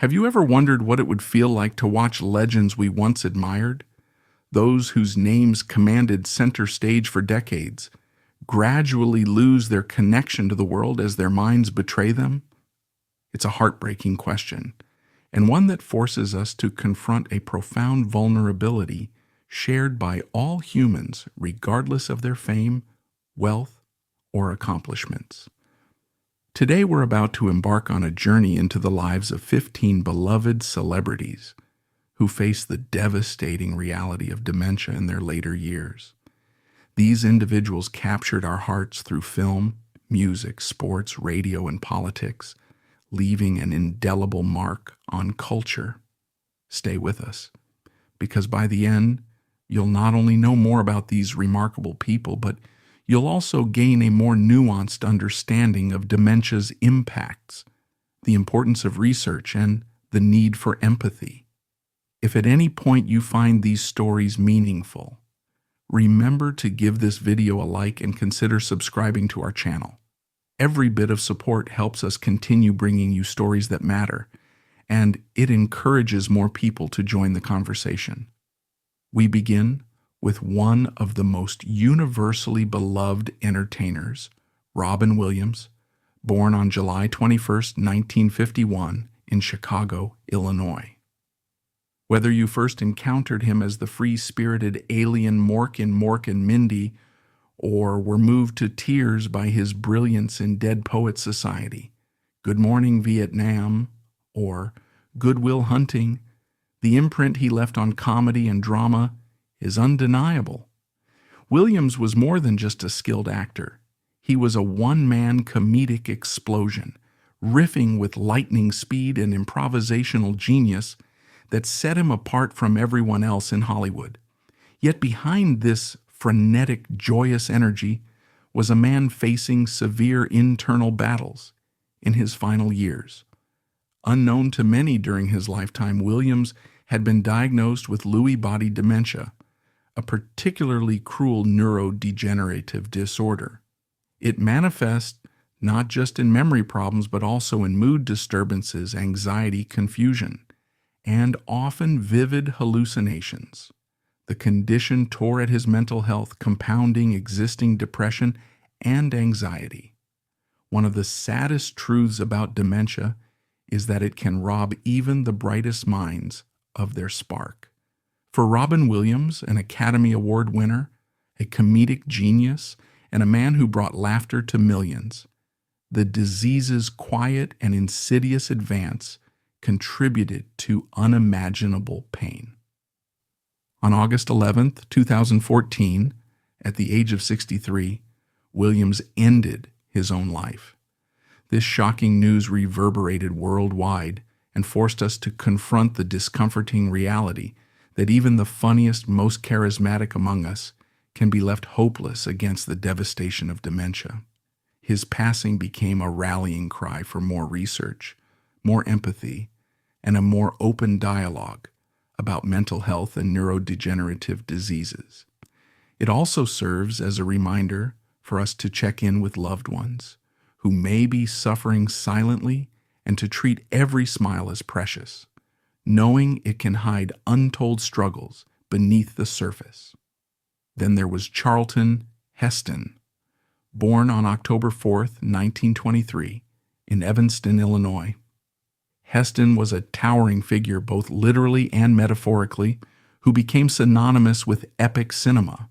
Have you ever wondered what it would feel like to watch legends we once admired, those whose names commanded center stage for decades, gradually lose their connection to the world as their minds betray them? It's a heartbreaking question, and one that forces us to confront a profound vulnerability shared by all humans, regardless of their fame, wealth, or accomplishments. Today we're about to embark on a journey into the lives of 15 beloved celebrities who face the devastating reality of dementia in their later years. These individuals captured our hearts through film, music, sports, radio, and politics, leaving an indelible mark on culture. Stay with us, because by the end, you'll not only know more about these remarkable people, but you'll also gain a more nuanced understanding of dementia's impacts, the importance of research, and the need for empathy. If at any point you find these stories meaningful, remember to give this video a like and consider subscribing to our channel. Every bit of support helps us continue bringing you stories that matter, and it encourages more people to join the conversation. We begin with one of the most universally beloved entertainers, Robin Williams, born on July 21, 1951, in Chicago, Illinois. Whether you first encountered him as the free-spirited alien Mork in Mork and Mindy, or were moved to tears by his brilliance in Dead Poets Society, Good Morning Vietnam, or Good Will Hunting, the imprint he left on comedy and drama is undeniable. Williams was more than just a skilled actor. He was a one-man comedic explosion, riffing with lightning speed and improvisational genius that set him apart from everyone else in Hollywood. Yet behind this frenetic, joyous energy was a man facing severe internal battles in his final years. Unknown to many during his lifetime, Williams had been diagnosed with Lewy body dementia, a particularly cruel neurodegenerative disorder. It manifests not just in memory problems, but also in mood disturbances, anxiety, confusion, and often vivid hallucinations. The condition tore at his mental health, compounding existing depression and anxiety. One of the saddest truths about dementia is that it can rob even the brightest minds of their spark. For Robin Williams, an Academy Award winner, a comedic genius, and a man who brought laughter to millions, the disease's quiet and insidious advance contributed to unimaginable pain. On August 11, 2014, at the age of 63, Williams ended his own life. This shocking news reverberated worldwide and forced us to confront the discomforting reality that even the funniest, most charismatic among us can be left hopeless against the devastation of dementia. His passing became a rallying cry for more research, more empathy, and a more open dialogue about mental health and neurodegenerative diseases. It also serves as a reminder for us to check in with loved ones who may be suffering silently and to treat every smile as precious, knowing it can hide untold struggles beneath the surface. Then there was Charlton Heston, born on October 4, 1923, in Evanston, Illinois. Heston was a towering figure both literally and metaphorically, who became synonymous with epic cinema.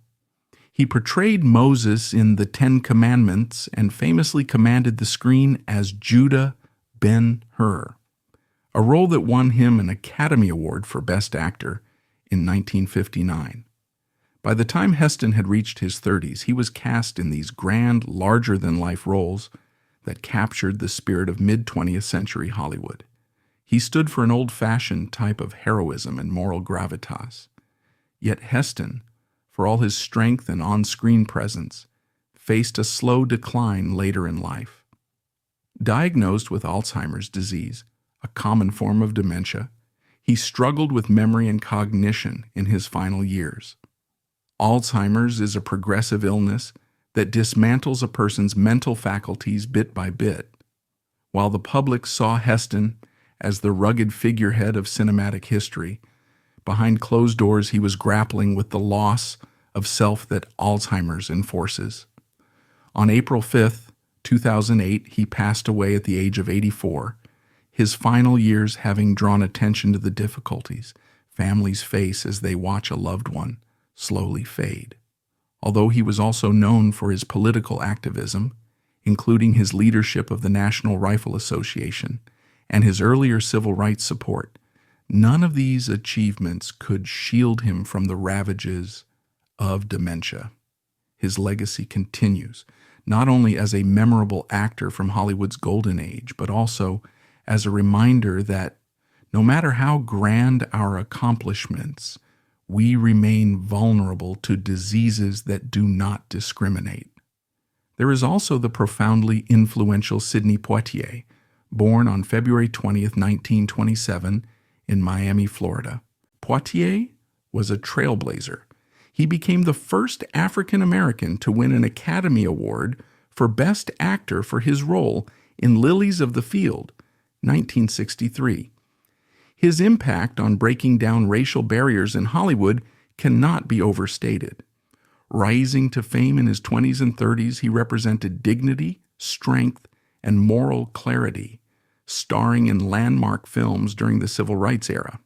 He portrayed Moses in the Ten Commandments and famously commanded the screen as Judah Ben-Hur, a role that won him an Academy Award for Best Actor in 1959. By the time Heston had reached his 30s, he was cast in these grand, larger-than-life roles that captured the spirit of mid-20th century Hollywood. He stood for an old-fashioned type of heroism and moral gravitas. Yet Heston, for all his strength and on-screen presence, faced a slow decline later in life. Diagnosed with Alzheimer's disease, a common form of dementia, he struggled with memory and cognition in his final years. Alzheimer's is a progressive illness that dismantles a person's mental faculties bit by bit. While the public saw Heston As the rugged figurehead of cinematic history, behind closed doors he was grappling with the loss of self that Alzheimer's enforces. On April 5th, 2008, he passed away at the age of 84, his final years having drawn attention to the difficulties families face as they watch a loved one slowly fade. Although he was also known for his political activism, including his leadership of the National Rifle Association and his earlier civil rights support, none of these achievements could shield him from the ravages of dementia. His legacy continues, not only as a memorable actor from Hollywood's golden age, but also as a reminder that no matter how grand our accomplishments, we remain vulnerable to diseases that do not discriminate. There is also the profoundly influential Sidney Poitier, born on February 20th, 1927, in Miami, Florida. Poitier was a trailblazer. He became the first African American to win an Academy Award for Best Actor for his role in Lilies of the Field, 1963. His impact on breaking down racial barriers in Hollywood cannot be overstated. Rising to fame in his 20s and 30s, he represented dignity, strength, and moral clarity, starring in landmark films during the Civil Rights era.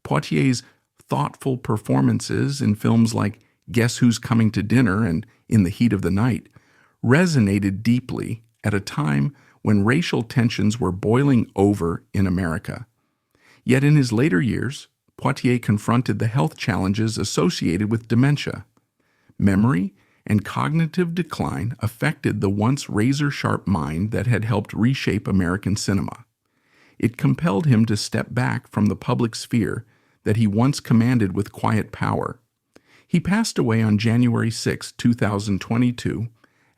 Poitier's thoughtful performances in films like Guess Who's Coming to Dinner and In the Heat of the Night resonated deeply at a time when racial tensions were boiling over in America. Yet in his later years, Poitier confronted the health challenges associated with dementia. Memory and cognitive decline affected the once razor-sharp mind that had helped reshape American cinema. It compelled him to step back from the public sphere that he once commanded with quiet power. He passed away on January 6, 2022,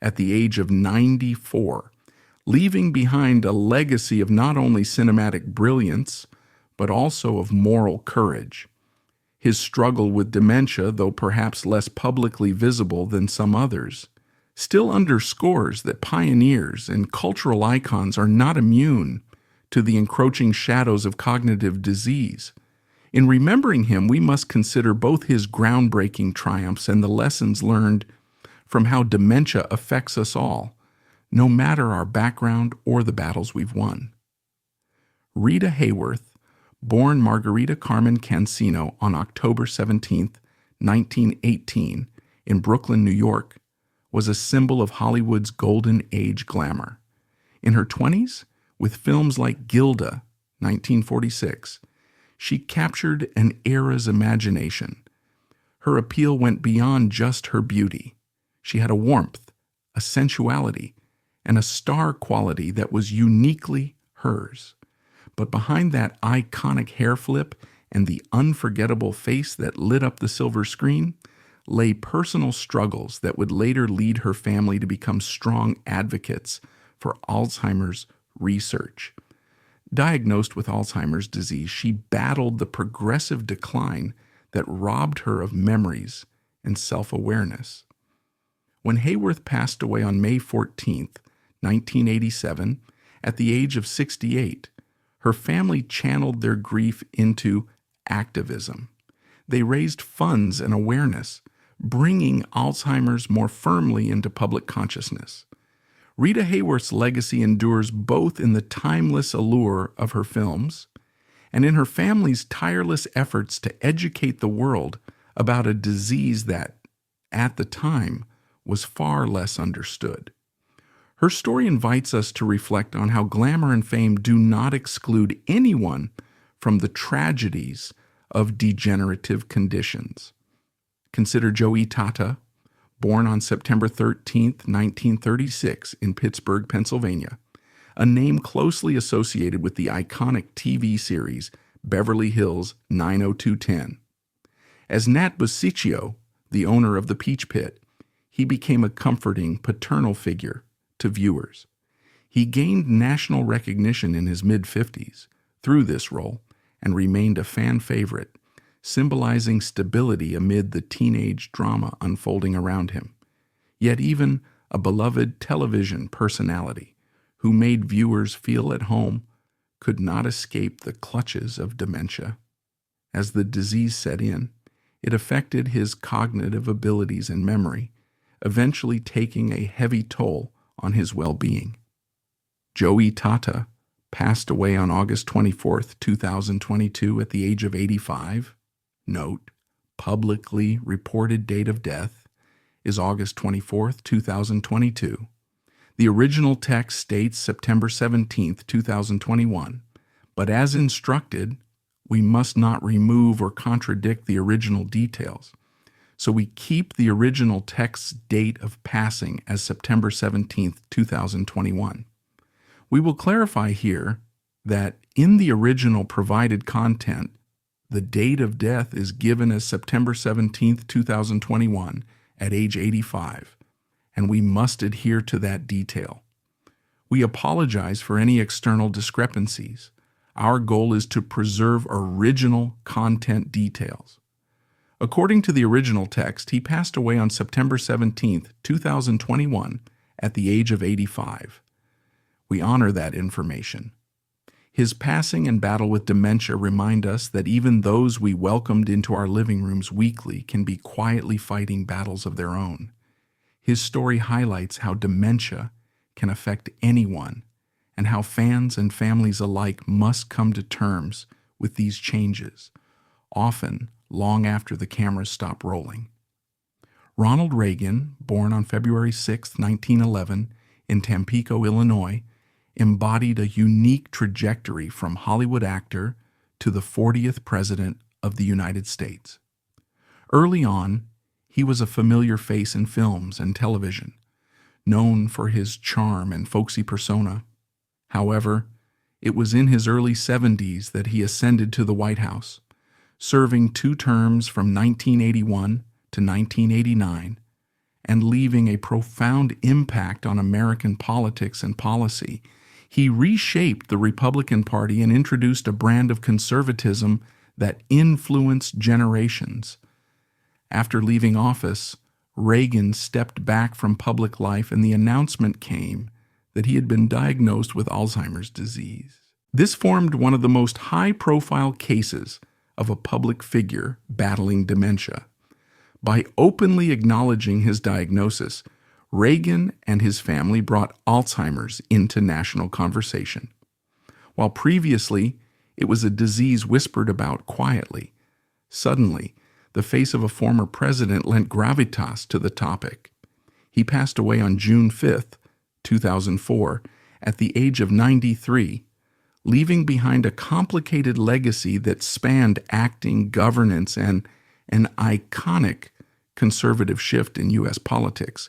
at the age of 94, leaving behind a legacy of not only cinematic brilliance, but also of moral courage. His struggle with dementia, though perhaps less publicly visible than some others, still underscores that pioneers and cultural icons are not immune to the encroaching shadows of cognitive disease. In remembering him, we must consider both his groundbreaking triumphs and the lessons learned from how dementia affects us all, no matter our background or the battles we've won. Rita Hayworth, born Margarita Carmen Cancino on October 17, 1918, in Brooklyn, New York, was a symbol of Hollywood's golden age glamour. In her 20s, with films like Gilda, 1946, she captured an era's imagination. Her appeal went beyond just her beauty. She had a warmth, a sensuality, and a star quality that was uniquely hers. But behind that iconic hair flip and the unforgettable face that lit up the silver screen lay personal struggles that would later lead her family to become strong advocates for Alzheimer's research. Diagnosed with Alzheimer's disease, she battled the progressive decline that robbed her of memories and self-awareness. When Hayworth passed away on May 14, 1987, at the age of 68, her family channeled their grief into activism. They raised funds and awareness, bringing Alzheimer's more firmly into public consciousness. Rita Hayworth's legacy endures both in the timeless allure of her films and in her family's tireless efforts to educate the world about a disease that, at the time, was far less understood. Her story invites us to reflect on how glamour and fame do not exclude anyone from the tragedies of degenerative conditions. Consider Joey Tata, born on September 13, 1936, in Pittsburgh, Pennsylvania, a name closely associated with the iconic TV series Beverly Hills 90210. As Nat Busicchio, the owner of the Peach Pit, he became a comforting paternal figure to viewers. He gained national recognition in his mid-50s through this role and remained a fan favorite, symbolizing stability amid the teenage drama unfolding around him. Yet even a beloved television personality who made viewers feel at home could not escape the clutches of dementia. As the disease set in, it affected his cognitive abilities and memory, eventually taking a heavy toll on his well-being. Joey Tata passed away on August 24, 2022 at the age of 85. Note, publicly reported date of death is August 24, 2022. The original text states September 17, 2021, but as instructed, we must not remove or contradict the original details. So we keep the original text's date of passing as September 17, 2021. We will clarify here that in the original provided content, the date of death is given as September 17, 2021 at age 85, and we must adhere to that detail. We apologize for any external discrepancies. Our goal is to preserve original content details. According to the original text, he passed away on September 17, 2021 at the age of 85. We honor that information. His passing and battle with dementia remind us that even those we welcomed into our living rooms weekly can be quietly fighting battles of their own. His story highlights how dementia can affect anyone and how fans and families alike must come to terms with these changes, often long after the cameras stop rolling. Ronald Reagan, born on February 6, 1911, in Tampico, Illinois, embodied a unique trajectory from Hollywood actor to the 40th President of the United States. Early on, he was a familiar face in films and television, known for his charm and folksy persona. However, it was in his early 70s that he ascended to the White House, serving 2 terms from 1981 to 1989, and leaving a profound impact on American politics and policy. He reshaped the Republican Party and introduced a brand of conservatism that influenced generations. After leaving office, Reagan stepped back from public life, and the announcement came that he had been diagnosed with Alzheimer's disease. This formed one of the most high-profile cases of a public figure battling dementia. By openly acknowledging his diagnosis, Reagan and his family brought Alzheimer's into national conversation. While previously it was a disease whispered about quietly, suddenly the face of a former president lent gravitas to the topic. He passed away on June 5, 2004, at the age of 93, leaving behind a complicated legacy that spanned acting, governance, and an iconic conservative shift in U.S. politics.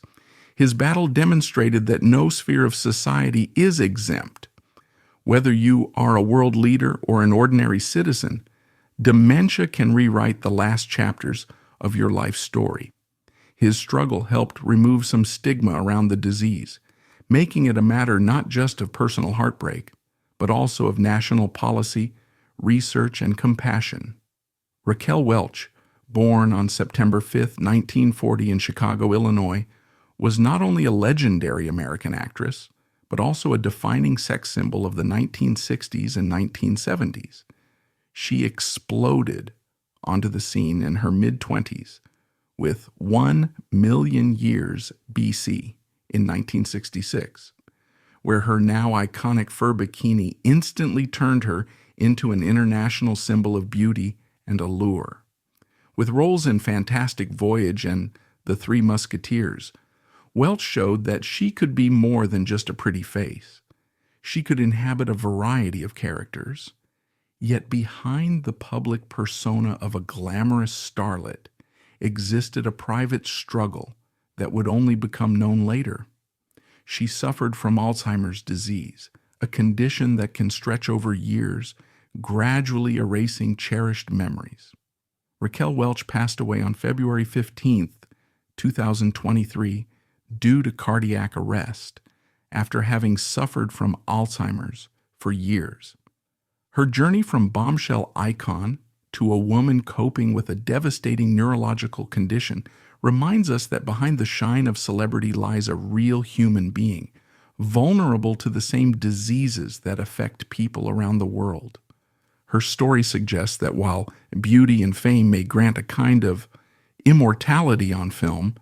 His battle demonstrated that no sphere of society is exempt. Whether you are a world leader or an ordinary citizen, dementia can rewrite the last chapters of your life story. His struggle helped remove some stigma around the disease, making it a matter not just of personal heartbreak, but also of national policy, research, and compassion. Raquel Welch, born on September 5, 1940 in Chicago, Illinois, was not only a legendary American actress, but also a defining sex symbol of the 1960s and 1970s. She exploded onto the scene in her mid-20s with 1 million years BC in 1966, where her now iconic fur bikini instantly turned her into an international symbol of beauty and allure. With roles in Fantastic Voyage and The Three Musketeers, Welch showed that she could be more than just a pretty face. She could inhabit a variety of characters. Yet behind the public persona of a glamorous starlet existed a private struggle that would only become known later. She suffered from Alzheimer's disease, a condition that can stretch over years, gradually erasing cherished memories. Raquel Welch passed away on February 15, 2023, due to cardiac arrest after having suffered from Alzheimer's for years. Her journey from bombshell icon to a woman coping with a devastating neurological condition reminds us that behind the shine of celebrity lies a real human being, vulnerable to the same diseases that affect people around the world. Her story suggests that while beauty and fame may grant a kind of immortality on film,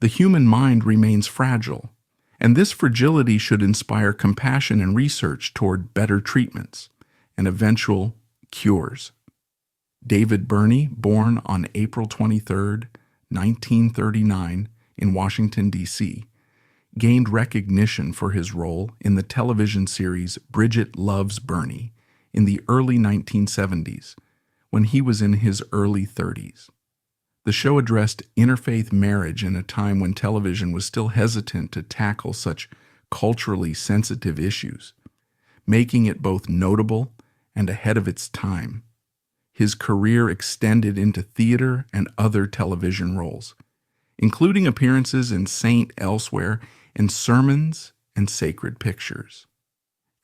the human mind remains fragile, and this fragility should inspire compassion and research toward better treatments and eventual cures. David Burney, born on April 23, 1939, in Washington, D.C., gained recognition for his role in the television series Bridget Loves Bernie in the early 1970s, when he was in his early 30s. The show addressed interfaith marriage in a time when television was still hesitant to tackle such culturally sensitive issues, making it both notable and ahead of its time. His career extended into theater and other television roles, including appearances in Saint Elsewhere and sermons and sacred pictures.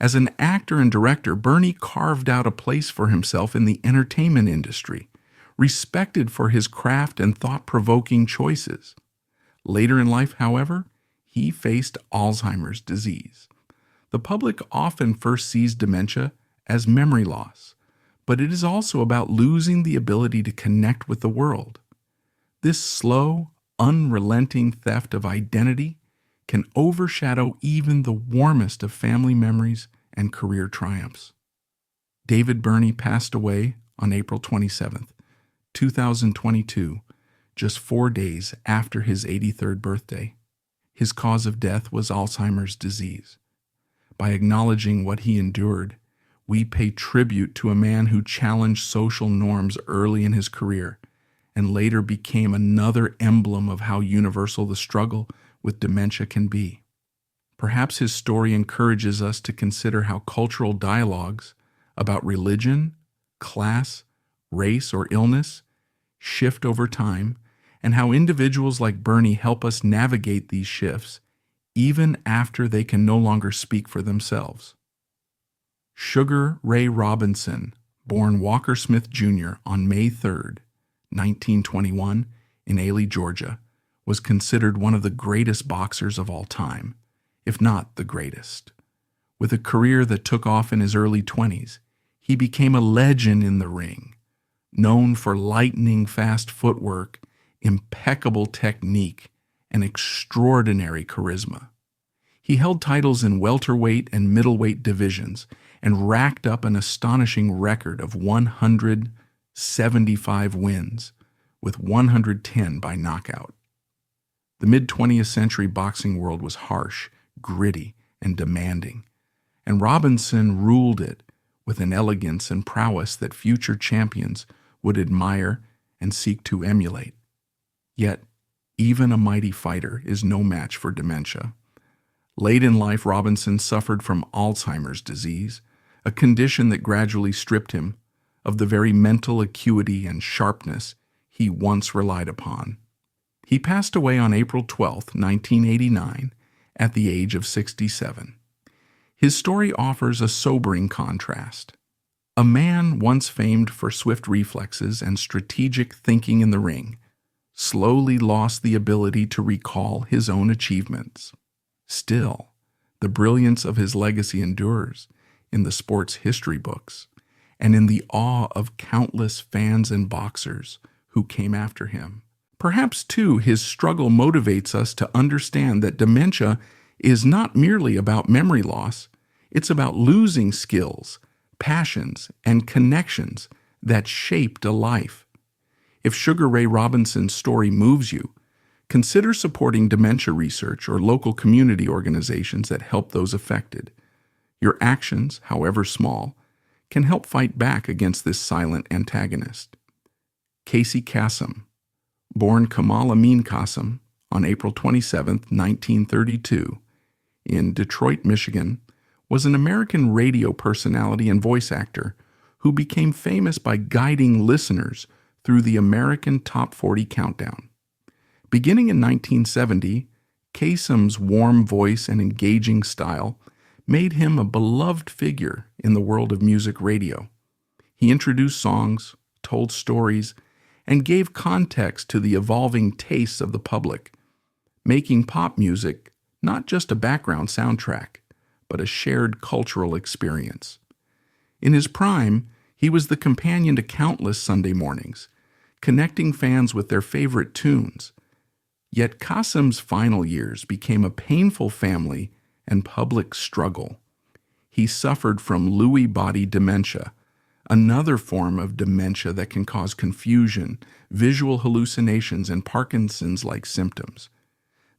As an actor and director, Bernie carved out a place for himself in the entertainment industry, respected for his craft and thought-provoking choices. Later in life, however, he faced Alzheimer's disease. The public often first sees dementia as memory loss, but it is also about losing the ability to connect with the world. This slow, unrelenting theft of identity can overshadow even the warmest of family memories and career triumphs. David Burney passed away on April 27, 2022, just 4 days after his 83rd birthday. His cause of death was Alzheimer's disease. By acknowledging what he endured, we pay tribute to a man who challenged social norms early in his career and later became another emblem of how universal the struggle with dementia can be. Perhaps his story encourages us to consider how cultural dialogues about religion, class, race, or illness shift over time, and how individuals like Bernie help us navigate these shifts even after they can no longer speak for themselves. Sugar Ray Robinson, born Walker Smith Jr. on May 3, 1921, in Ailey, Georgia, was considered one of the greatest boxers of all time, if not the greatest. With a career that took off in his early 20s, he became a legend in the ring, known for lightning-fast footwork, impeccable technique, and extraordinary charisma. He held titles in welterweight and middleweight divisions and racked up an astonishing record of 175 wins, with 110 by knockout. The mid-20th century boxing world was harsh, gritty, and demanding, and Robinson ruled it with an elegance and prowess that future champions would admire and seek to emulate. Yet, even a mighty fighter is no match for dementia. Late in life, Robinson suffered from Alzheimer's disease, a condition that gradually stripped him of the very mental acuity and sharpness he once relied upon. He passed away on April 12, 1989, at the age of 67. His story offers a sobering contrast. A man once famed for swift reflexes and strategic thinking in the ring slowly lost the ability to recall his own achievements. Still, the brilliance of his legacy endures in the sport's history books and in the awe of countless fans and boxers who came after him. Perhaps, too, his struggle motivates us to understand that dementia is not merely about memory loss, it's about losing skills, passions, and connections that shaped a life. If Sugar Ray Robinson's story moves you, consider supporting dementia research or local community organizations that help those affected. Your actions, however small, can help fight back against this silent antagonist. Casey Kasem, born Kamal Amin Kasem on April 27, 1932, in Detroit, Michigan, was an American radio personality and voice actor who became famous by guiding listeners through the American Top 40 countdown. Beginning in 1970, Kasem's warm voice and engaging style made him a beloved figure in the world of music radio. He introduced songs, told stories, and gave context to the evolving tastes of the public, making pop music not just a background soundtrack, but a shared cultural experience. In his prime, he was the companion to countless Sunday mornings, connecting fans with their favorite tunes. Yet Qasim's final years became a painful family and public struggle. He suffered from Lewy body dementia, another form of dementia that can cause confusion, visual hallucinations, and Parkinson's-like symptoms.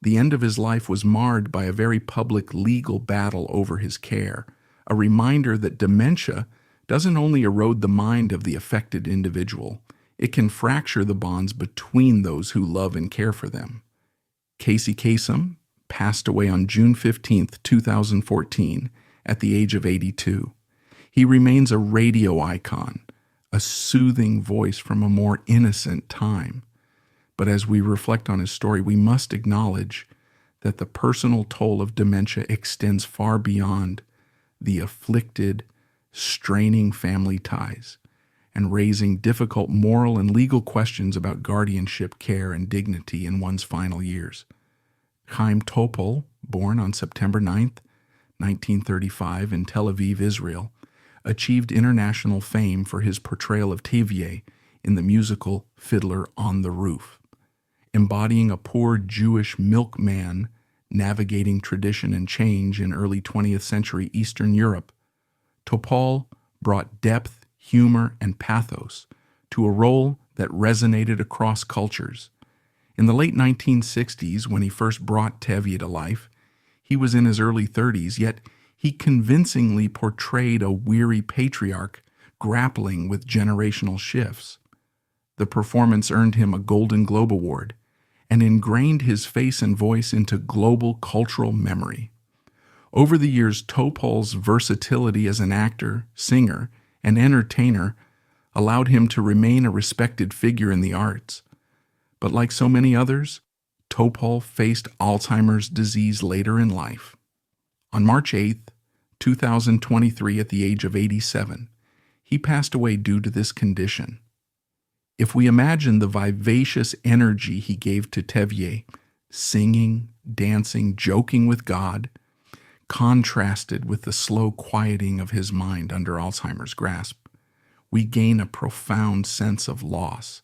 The end of his life was marred by a very public legal battle over his care, a reminder that dementia doesn't only erode the mind of the affected individual, it can fracture the bonds between those who love and care for them. Casey Kasem passed away on June 15, 2014, at the age of 82. He remains a radio icon, a soothing voice from a more innocent time. But as we reflect on his story, we must acknowledge that the personal toll of dementia extends far beyond the afflicted, straining family ties and raising difficult moral and legal questions about guardianship, care, and dignity in one's final years. Chaim Topol, born on September 9, 1935 in Tel Aviv, Israel, achieved international fame for his portrayal of Tevye in the musical Fiddler on the Roof. Embodying a poor Jewish milkman navigating tradition and change in early 20th century Eastern Europe, Topol brought depth, humor, and pathos to a role that resonated across cultures. In the late 1960s, when he first brought Tevye to life, he was in his early 30s, yet he convincingly portrayed a weary patriarch grappling with generational shifts. The performance earned him a Golden Globe Award and ingrained his face and voice into global cultural memory. Over the years, Topol's versatility as an actor, singer, and entertainer allowed him to remain a respected figure in the arts. But like so many others, Topol faced Alzheimer's disease later in life. On March 8, 2023, at the age of 87, he passed away due to this condition. If we imagine the vivacious energy he gave to Tevye, singing, dancing, joking with God, contrasted with the slow quieting of his mind under Alzheimer's grasp, we gain a profound sense of loss.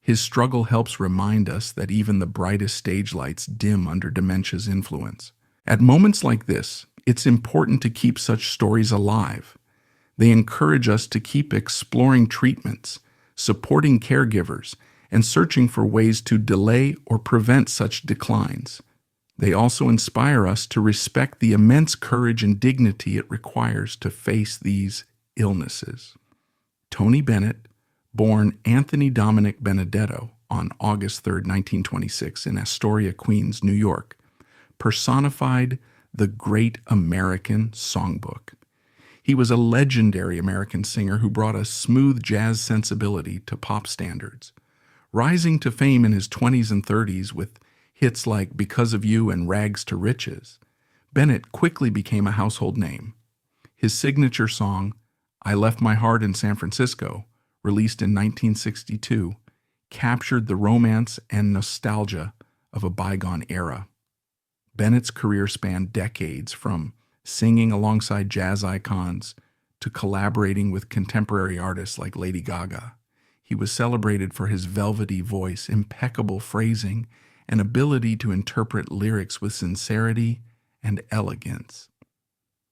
His struggle helps remind us that even the brightest stage lights dim under dementia's influence. At moments like this, it's important to keep such stories alive. They encourage us to keep exploring treatments, supporting caregivers, and searching for ways to delay or prevent such declines. They also inspire us to respect the immense courage and dignity it requires to face these illnesses. Tony Bennett, born Anthony Dominic Benedetto on August 3, 1926, in Astoria, Queens, New York, personified the great American songbook. He was a legendary American singer who brought a smooth jazz sensibility to pop standards. Rising to fame in his 20s and 30s with hits like Because of You and Rags to Riches, Bennett quickly became a household name. His signature song, I Left My Heart in San Francisco, released in 1962, captured the romance and nostalgia of a bygone era. Bennett's career spanned decades, from singing alongside jazz icons to collaborating with contemporary artists like Lady Gaga. He was celebrated for his velvety voice, impeccable phrasing, and ability to interpret lyrics with sincerity and elegance.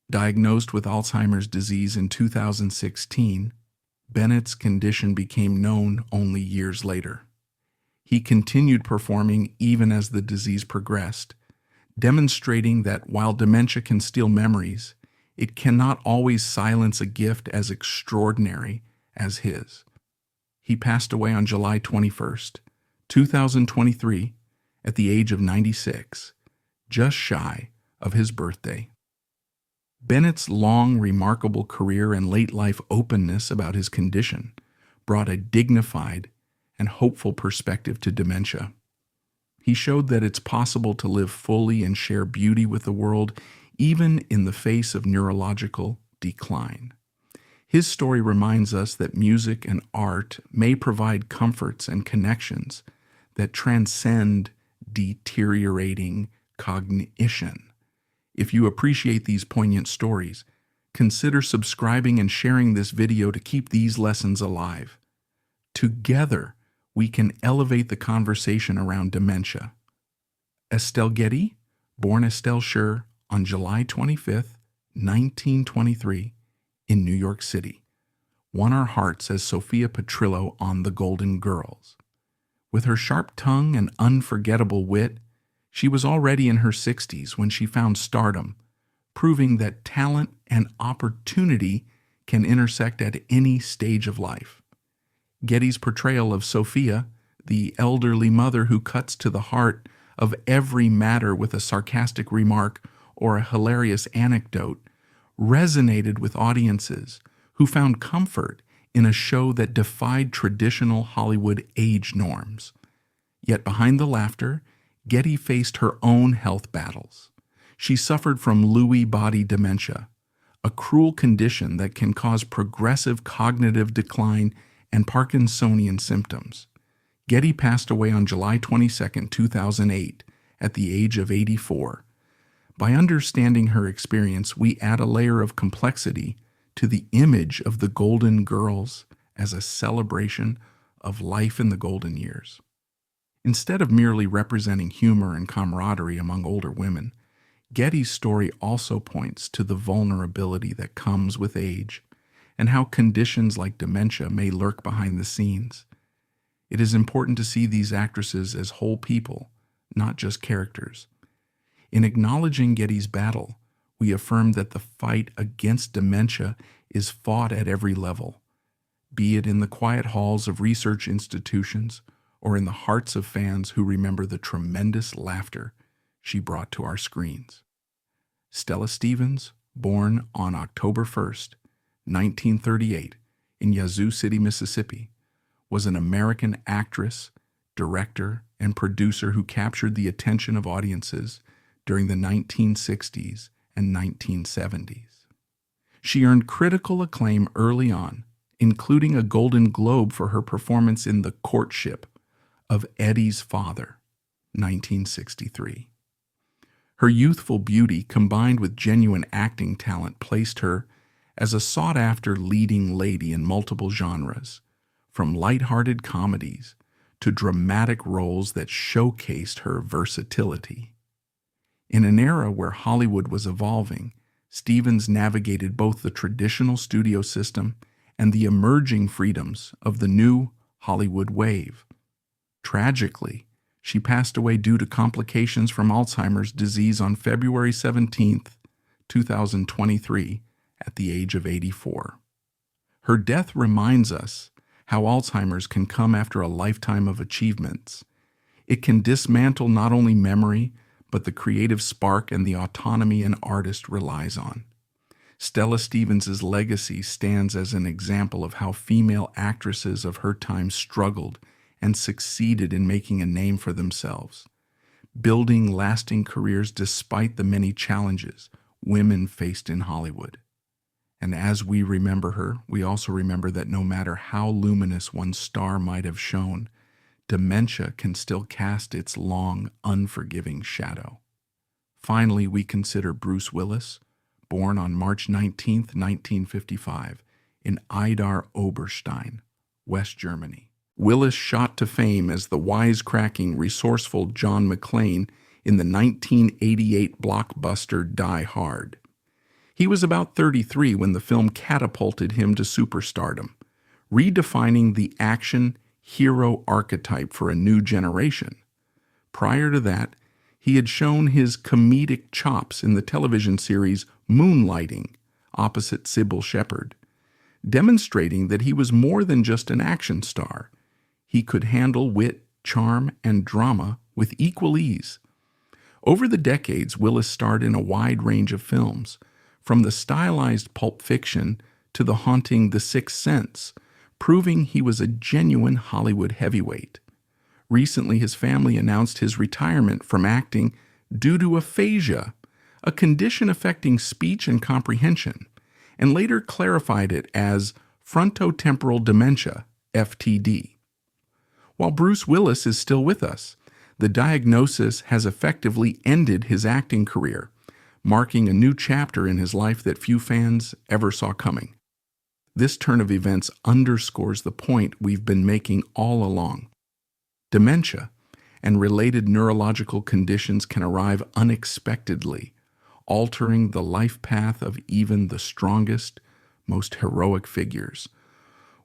Diagnosed with Alzheimer's disease in 2016, Bennett's condition became known only years later. He continued performing even as the disease progressed, demonstrating that while dementia can steal memories, it cannot always silence a gift as extraordinary as his. He passed away on July 21st, 2023, at the age of 96, just shy of his birthday. Bennett's long, remarkable career and late-life openness about his condition brought a dignified and hopeful perspective to dementia. He showed that it's possible to live fully and share beauty with the world, even in the face of neurological decline. His story reminds us that music and art may provide comforts and connections that transcend deteriorating cognition. If you appreciate these poignant stories, consider subscribing and sharing this video to keep these lessons alive. Together, we can elevate the conversation around dementia. Estelle Getty, born Estelle Scher on July 25, 1923, in New York City, won our hearts as Sophia Petrillo on The Golden Girls. With her sharp tongue and unforgettable wit, she was already in her 60s when she found stardom, proving that talent and opportunity can intersect at any stage of life. Getty's portrayal of Sophia, the elderly mother who cuts to the heart of every matter with a sarcastic remark or a hilarious anecdote, resonated with audiences who found comfort in a show that defied traditional Hollywood age norms. Yet behind the laughter, Getty faced her own health battles. She suffered from Lewy body dementia, a cruel condition that can cause progressive cognitive decline and Parkinsonian symptoms. Getty passed away on July 22, 2008, at the age of 84. By understanding her experience, we add a layer of complexity to the image of the Golden Girls as a celebration of life in the golden years. Instead of merely representing humor and camaraderie among older women, Getty's story also points to the vulnerability that comes with age and how conditions like dementia may lurk behind the scenes. It is important to see these actresses as whole people, not just characters. In acknowledging Getty's battle, we affirm that the fight against dementia is fought at every level, be it in the quiet halls of research institutions or in the hearts of fans who remember the tremendous laughter she brought to our screens. Stella Stevens, born on October 1st, 1938, in Yazoo City, Mississippi, was an American actress, director, and producer who captured the attention of audiences during the 1960s and 1970s. She earned critical acclaim early on, including a Golden Globe for her performance in The Courtship of Eddie's Father, 1963. Her youthful beauty combined with genuine acting talent placed her as a sought-after leading lady in multiple genres, from lighthearted comedies to dramatic roles that showcased her versatility. In an era where Hollywood was evolving, Stevens navigated both the traditional studio system and the emerging freedoms of the new Hollywood wave. Tragically, she passed away due to complications from Alzheimer's disease on February 17, 2023, at the age of 84. Her death reminds us how Alzheimer's can come after a lifetime of achievements. It can dismantle not only memory, but the creative spark and the autonomy an artist relies on. Stella Stevens' legacy stands as an example of how female actresses of her time struggled and succeeded in making a name for themselves, building lasting careers despite the many challenges women faced in Hollywood. And as we remember her, we also remember that no matter how luminous one star might have shone, dementia can still cast its long, unforgiving shadow. Finally, we consider Bruce Willis, born on March 19, 1955, in Idar Oberstein, West Germany. Willis shot to fame as the wisecracking, resourceful John McClane in the 1988 blockbuster Die Hard. He was about 33 when the film catapulted him to superstardom, redefining the action hero archetype for a new generation. Prior to that, he had shown his comedic chops in the television series Moonlighting, opposite Sybil Shepherd, demonstrating that he was more than just an action star. He could handle wit, charm, and drama with equal ease. Over the decades, Willis starred in a wide range of films, from the stylized Pulp Fiction to the haunting The Sixth Sense, proving he was a genuine Hollywood heavyweight. Recently, his family announced his retirement from acting due to aphasia, a condition affecting speech and comprehension, and later clarified it as frontotemporal dementia, FTD. While Bruce Willis is still with us, The diagnosis has effectively ended his acting career, marking a new chapter in his life that few fans ever saw coming. This turn of events underscores the point we've been making all along. Dementia and related neurological conditions can arrive unexpectedly, altering the life path of even the strongest, most heroic figures.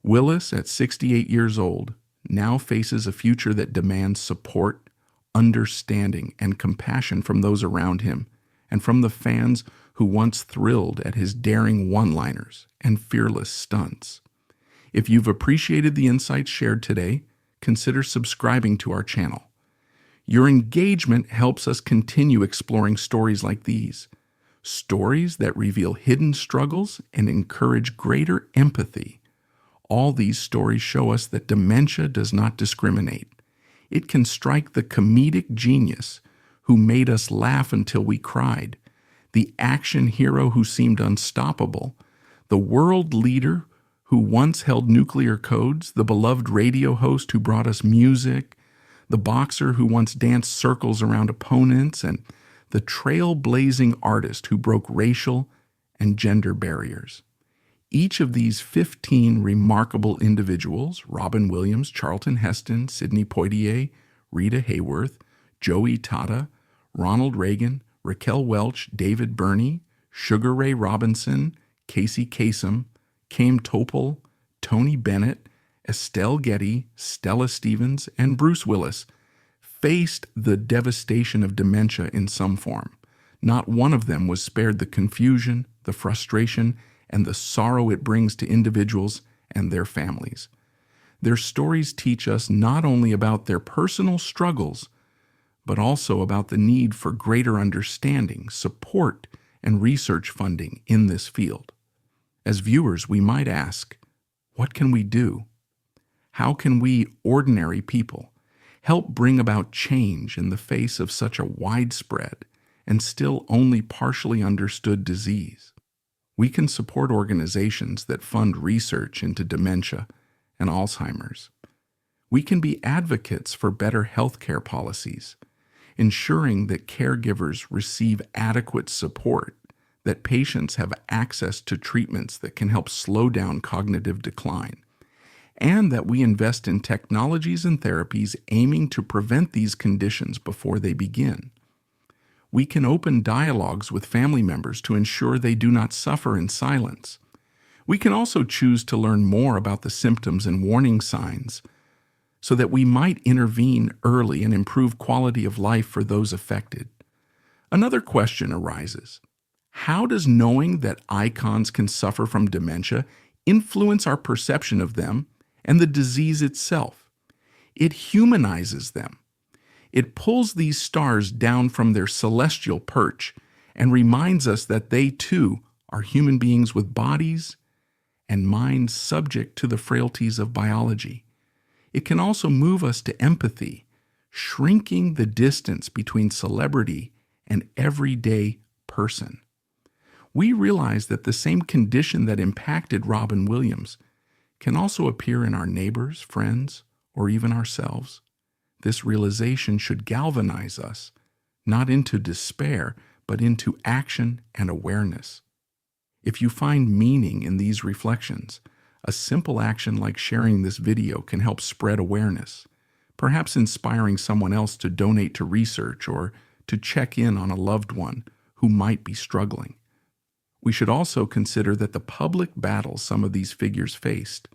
Willis, at 68 years old, now faces a future that demands support, understanding, and compassion from those around him, and from the fans who once thrilled at his daring one-liners and fearless stunts. If you've appreciated the insights shared today, consider subscribing to our channel. Your engagement helps us continue exploring stories like these, stories that reveal hidden struggles and encourage greater empathy. All these stories show us that dementia does not discriminate. It can strike the comedic genius who made us laugh until we cried, the action hero who seemed unstoppable, the world leader who once held nuclear codes, the beloved radio host who brought us music, the boxer who once danced circles around opponents, and the trailblazing artist who broke racial and gender barriers. Each of these 15 remarkable individuals, Robin Williams, Charlton Heston, Sidney Poitier, Rita Hayworth, Joey Tata, Ronald Reagan, Raquel Welch, David Burney, Sugar Ray Robinson, Casey Kasem, Kame Topol, Tony Bennett, Estelle Getty, Stella Stevens, and Bruce Willis faced the devastation of dementia in some form. Not one of them was spared the confusion, the frustration, and the sorrow it brings to individuals and their families. Their stories teach us not only about their personal struggles, but also about the need for greater understanding, support, and research funding in this field. As viewers, we might ask, what can we do? How can we, ordinary people, help bring about change in the face of such a widespread and still only partially understood disease? We can support organizations that fund research into dementia and Alzheimer's. We can be advocates for better healthcare policies, ensuring that caregivers receive adequate support, that patients have access to treatments that can help slow down cognitive decline, and that we invest in technologies and therapies aiming to prevent these conditions before they begin. We can open dialogues with family members to ensure they do not suffer in silence. We can also choose to learn more about the symptoms and warning signs so that we might intervene early and improve quality of life for those affected. Another question arises. How does knowing that icons can suffer from dementia influence our perception of them and the disease itself? It humanizes them. It pulls these stars down from their celestial perch and reminds us that they too are human beings with bodies and minds subject to the frailties of biology. It can also move us to empathy, shrinking the distance between celebrity and everyday person. We realize that the same condition that impacted Robin Williams can also appear in our neighbors, friends, or even ourselves. This realization should galvanize us, not into despair, but into action and awareness. If you find meaning in these reflections, a simple action like sharing this video can help spread awareness, perhaps inspiring someone else to donate to research or to check in on a loved one who might be struggling. We should also consider that the public battles some of these figures faced,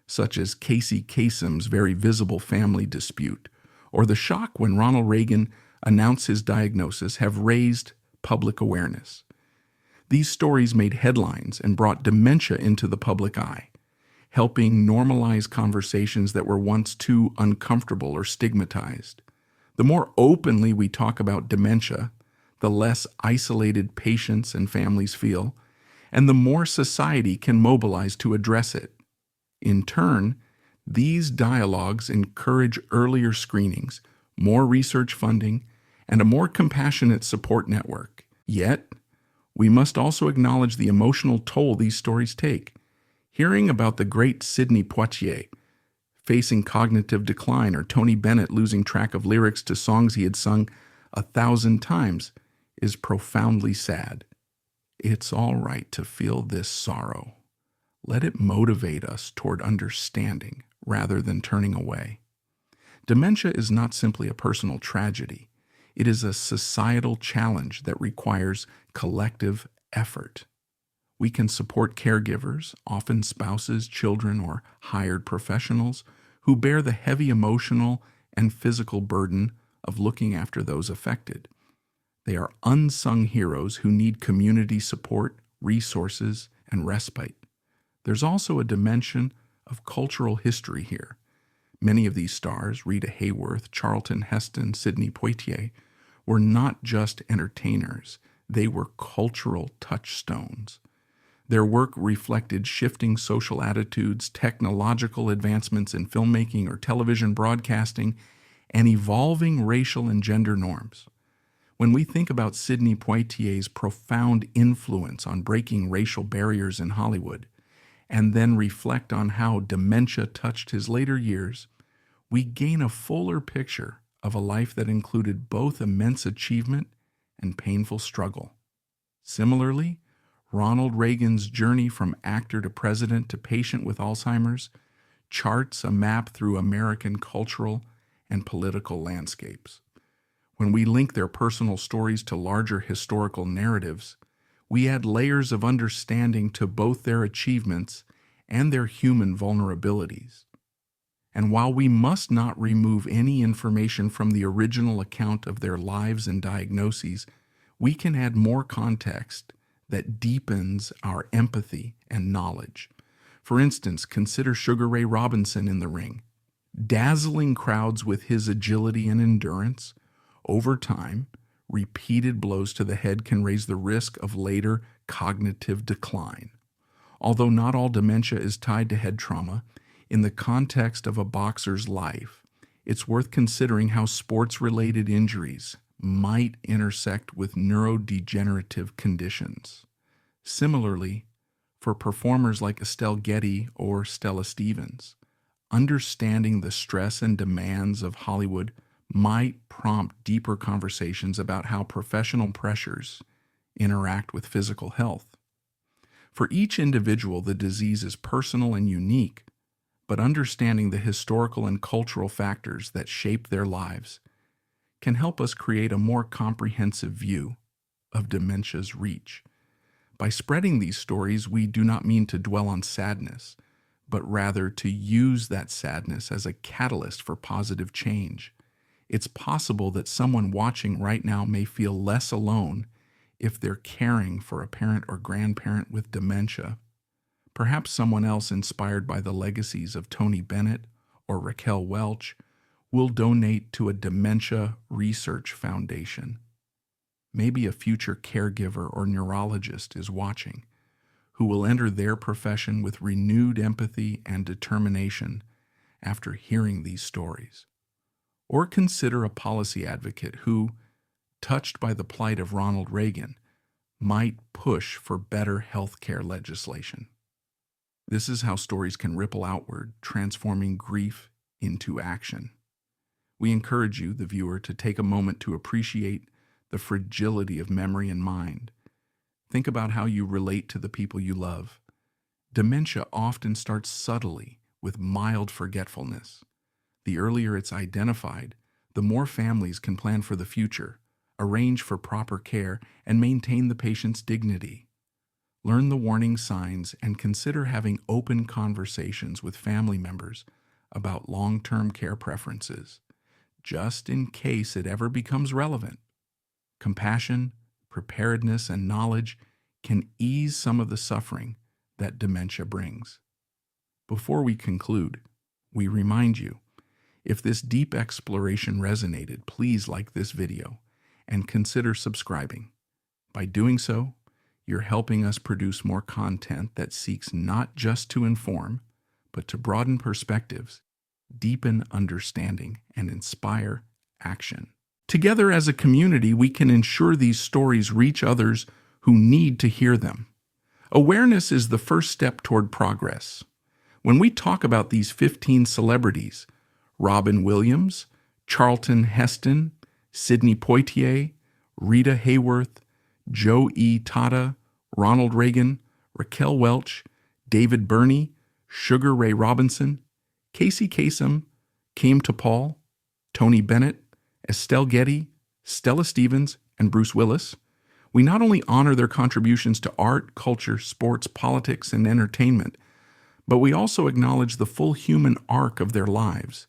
such as Casey Kasem's very visible family dispute, or the shock when Ronald Reagan announced his diagnosis, have raised public awareness. These stories made headlines and brought dementia into the public eye, helping normalize conversations that were once too uncomfortable or stigmatized. The more openly we talk about dementia, the less isolated patients and families feel, and the more society can mobilize to address it. In turn, these dialogues encourage earlier screenings, more research funding, and a more compassionate support network. Yet, we must also acknowledge the emotional toll these stories take. Hearing about the great Sidney Poitier, facing cognitive decline, or Tony Bennett losing track of lyrics to songs he had sung 1,000 times is profoundly sad. It's all right to feel this sorrow. Let it motivate us toward understanding rather than turning away. Dementia is not simply a personal tragedy. It is a societal challenge that requires collective effort. We can support caregivers, often spouses, children, or hired professionals, who bear the heavy emotional and physical burden of looking after those affected. They are unsung heroes who need community support, resources, and respite. There's also a dimension of cultural history here. Many of these stars, Rita Hayworth, Charlton Heston, Sidney Poitier, were not just entertainers. They were cultural touchstones. Their work reflected shifting social attitudes, technological advancements in filmmaking or television broadcasting, and evolving racial and gender norms. When we think about Sidney Poitier's profound influence on breaking racial barriers in Hollywood, and then reflect on how dementia touched his later years, we gain a fuller picture of a life that included both immense achievement and painful struggle. Similarly, Ronald Reagan's journey from actor to president to patient with Alzheimer's charts a map through American cultural and political landscapes. When we link their personal stories to larger historical narratives, we add layers of understanding to both their achievements and their human vulnerabilities. And while we must not remove any information from the original account of their lives and diagnoses, we can add more context that deepens our empathy and knowledge. For instance, consider Sugar Ray Robinson in the ring. Dazzling crowds with his agility and endurance, over time, repeated blows to the head can raise the risk of later cognitive decline. Although not all dementia is tied to head trauma, in the context of a boxer's life, it's worth considering how sports-related injuries might intersect with neurodegenerative conditions. Similarly, for performers like Estelle Getty or Stella Stevens, understanding the stress and demands of Hollywood might prompt deeper conversations about how professional pressures interact with physical health. For each individual, the disease is personal and unique, but understanding the historical and cultural factors that shape their lives can help us create a more comprehensive view of dementia's reach. By spreading these stories, we do not mean to dwell on sadness, but rather to use that sadness as a catalyst for positive change. It's possible that someone watching right now may feel less alone if they're caring for a parent or grandparent with dementia. Perhaps someone else inspired by the legacies of Tony Bennett or Raquel Welch will donate to a dementia research foundation. Maybe a future caregiver or neurologist is watching, who will enter their profession with renewed empathy and determination after hearing these stories. Or consider a policy advocate who, touched by the plight of Ronald Reagan, might push for better health care legislation. This is how stories can ripple outward, transforming grief into action. We encourage you, the viewer, to take a moment to appreciate the fragility of memory and mind. Think about how you relate to the people you love. Dementia often starts subtly with mild forgetfulness. The earlier it's identified, the more families can plan for the future, arrange for proper care, and maintain the patient's dignity. Learn the warning signs and consider having open conversations with family members about long-term care preferences, just in case it ever becomes relevant. Compassion, preparedness, and knowledge can ease some of the suffering that dementia brings. Before we conclude, we remind you, if this deep exploration resonated, please like this video and consider subscribing. By doing so, you're helping us produce more content that seeks not just to inform, but to broaden perspectives, deepen understanding, and inspire action. Together as a community, we can ensure these stories reach others who need to hear them. Awareness is the first step toward progress. When we talk about these 15 celebrities, Robin Williams, Charlton Heston, Sidney Poitier, Rita Hayworth, Joe E. Tata, Ronald Reagan, Raquel Welch, David Burney, Sugar Ray Robinson, Casey Kasem, Kame T'Pol, Tony Bennett, Estelle Getty, Stella Stevens, and Bruce Willis, we not only honor their contributions to art, culture, sports, politics, and entertainment, but we also acknowledge the full human arc of their lives,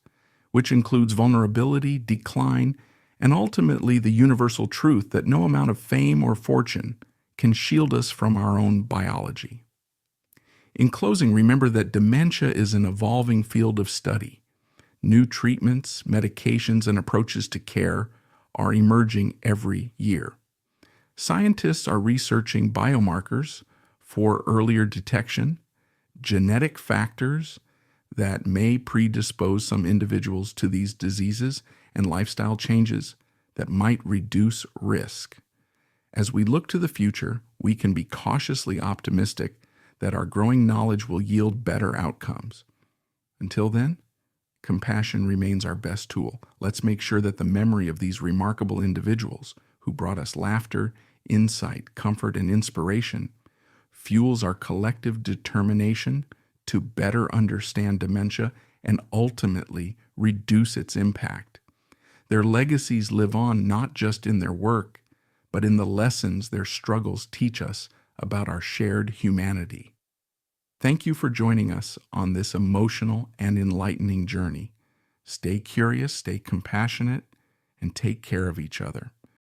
which includes vulnerability, decline, and ultimately the universal truth that no amount of fame or fortune can shield us from our own biology. In closing, remember that dementia is an evolving field of study. New treatments, medications, and approaches to care are emerging every year. Scientists are researching biomarkers for earlier detection, genetic factors that may predispose some individuals to these diseases, and lifestyle changes that might reduce risk. As we look to the future, we can be cautiously optimistic that our growing knowledge will yield better outcomes. Until then, compassion remains our best tool. Let's make sure that the memory of these remarkable individuals who brought us laughter, insight, comfort, and inspiration fuels our collective determination to better understand dementia and ultimately reduce its impact. Their legacies live on not just in their work, but in the lessons their struggles teach us about our shared humanity. Thank you for joining us on this emotional and enlightening journey. Stay curious, stay compassionate, and take care of each other.